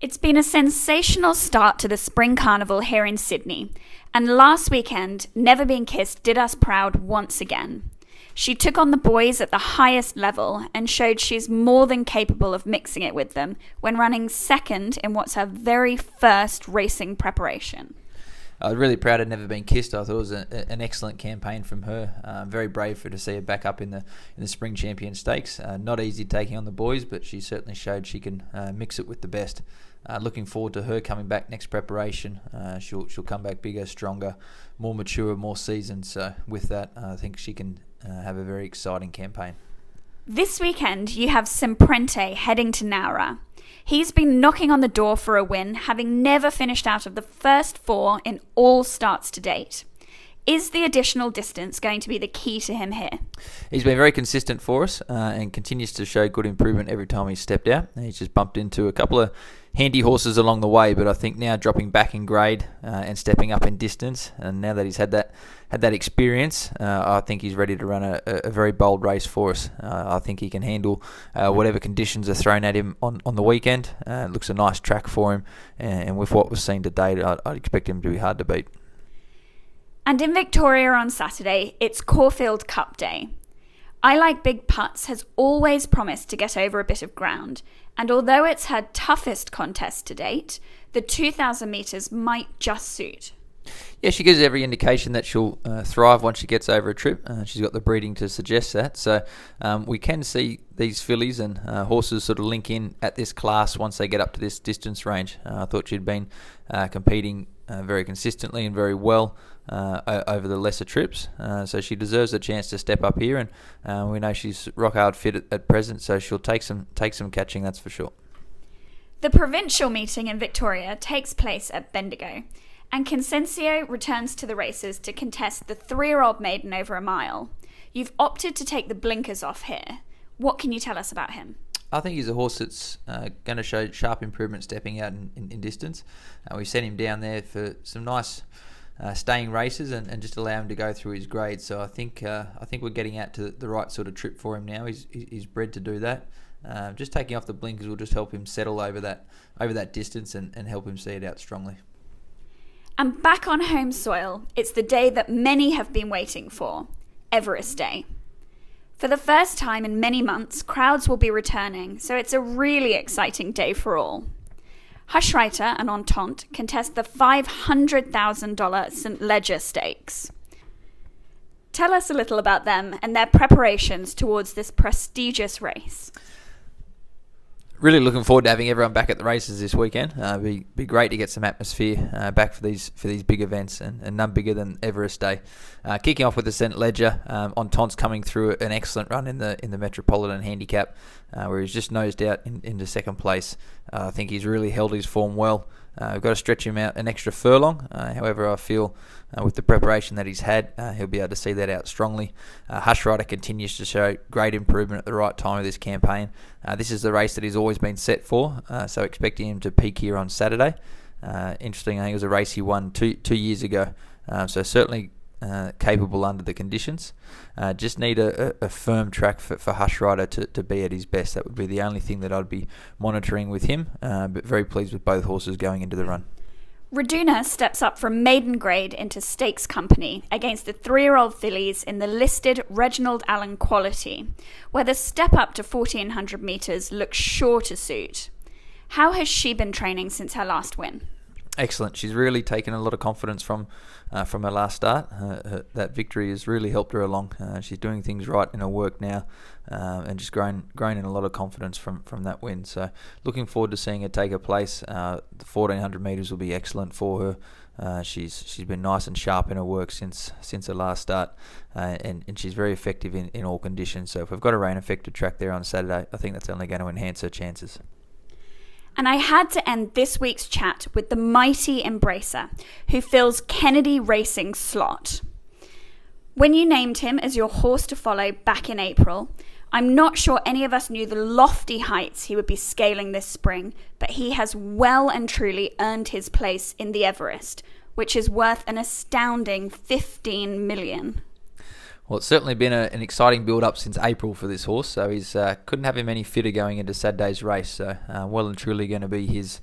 It's been a sensational start to the Spring Carnival here in Sydney, and last weekend, Never Been Kissed did us proud once again. She took on the boys at the highest level and showed she's more than capable of mixing it with them when running second in what's her very first racing preparation. I was really proud of Never Been Kissed. I thought it was an excellent campaign from her. Very brave for her to see her back up in the Spring Champion Stakes. Not easy taking on the boys, but she certainly showed she can mix it with the best. Looking forward to her coming back next preparation. She'll come back bigger, stronger, more mature, more seasoned. So with that, I think she can have a very exciting campaign. This weekend, you have Semprenti heading to Nowra. He's been knocking on the door for a win, having never finished out of the first four in all starts to date. Is the additional distance going to be the key to him here? He's been very consistent for us and continues to show good improvement every time he's stepped out. He's just bumped into a couple of handy horses along the way, but I think now dropping back in grade and stepping up in distance, and now that he's had that experience, I think he's ready to run a very bold race for us. I think he can handle whatever conditions are thrown at him on the weekend. It looks a nice track for him, and with what we've seen to date, I'd expect him to be hard to beat. And in Victoria on Saturday, it's Caulfield Cup day. I Like Big Putts has always promised to get over a bit of ground, and although it's her toughest contest to date, the 2,000 metres might just suit. Yeah, she gives every indication that she'll thrive once she gets over a trip. She's got the breeding to suggest that. So we can see these fillies and horses sort of link in at this class once they get up to this distance range. I thought she'd been competing very consistently and very well over the lesser trips. So she deserves a chance to step up here, and we know she's rock hard fit at present, so she'll take some catching, that's for sure. The provincial meeting in Victoria takes place at Bendigo, and Consensio returns to the races to contest the 3-year-old maiden over a mile. You've opted to take the blinkers off here. What can you tell us about him? I think he's a horse that's going to show sharp improvement stepping out in distance. We sent him down there for some nice staying races and just allow him to go through his grades. So I think we're getting out to the right sort of trip for him now. He's bred to do that. Just taking off the blinkers will just help him settle over that distance and help him see it out strongly. And back on home soil, it's the day that many have been waiting for, Everest Day. For the first time in many months, crowds will be returning, so it's a really exciting day for all. Hushwriter and Entente contest the $500,000 St. Leger Stakes. Tell us a little about them and their preparations towards this prestigious race. Really looking forward to having everyone back at the races this weekend. Be great to get some atmosphere back for these big events, and none bigger than Everest Day. Kicking off with the St. Leger, Entente's coming through an excellent run in the Metropolitan Handicap, where he's just nosed out into second place. I think he's really held his form well. We've got to stretch him out an extra furlong. However, I feel with the preparation that he's had, he'll be able to see that out strongly. Hushwriter continues to show great improvement at the right time of this campaign. This is the race that he's always been set for, so expecting him to peak here on Saturday. Interesting, I think it was a race he won two years ago, so certainly capable under the conditions. Just need a firm track for Hushwriter to be at his best. That would be the only thing that I'd be monitoring with him, but very pleased with both horses going into the run. Raduna steps up from maiden grade into stakes company against the 3-year-old fillies in the listed Reginald Allen Quality, where the step up to 1,400 metres looks sure to suit. How has she been training since her last win? Excellent. She's really taken a lot of confidence from her last start. That victory has really helped her along. She's doing things right in her work now, and just grown in a lot of confidence from that win. So looking forward to seeing her take her place. The 1,400 metres will be excellent for her. She's been nice and sharp in her work since her last start, and she's very effective in all conditions. So if we've got a rain-affected track there on Saturday, I think that's only going to enhance her chances. And I had to end this week's chat with the mighty Embracer, who fills Kennedy Racing's slot. When you named him as your horse to follow back in April, I'm not sure any of us knew the lofty heights he would be scaling this spring, but he has well and truly earned his place in the Everest, which is worth an astounding $15 million. Well, it's certainly been an exciting build-up since April for this horse, so he's couldn't have him any fitter going into Saturday's race. So well and truly going to be his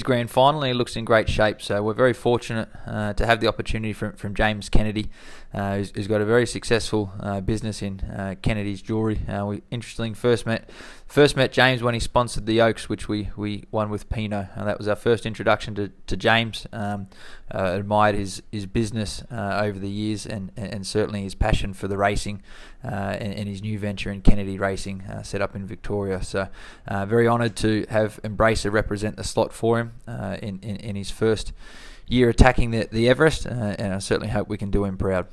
grand final, and he looks in great shape. So we're very fortunate to have the opportunity from James Kennedy, who's got a very successful business in Kennedy's Jewellery. We interestingly first met James when he sponsored the Oaks, which we won with Pinot. That was our first introduction to James. Admired his business over the years, and certainly his passion for the racing and his new venture in Kennedy Racing, set up in Victoria. So very honoured to have Embracer represent the slot for him in his first year attacking the Everest, and I certainly hope we can do him proud.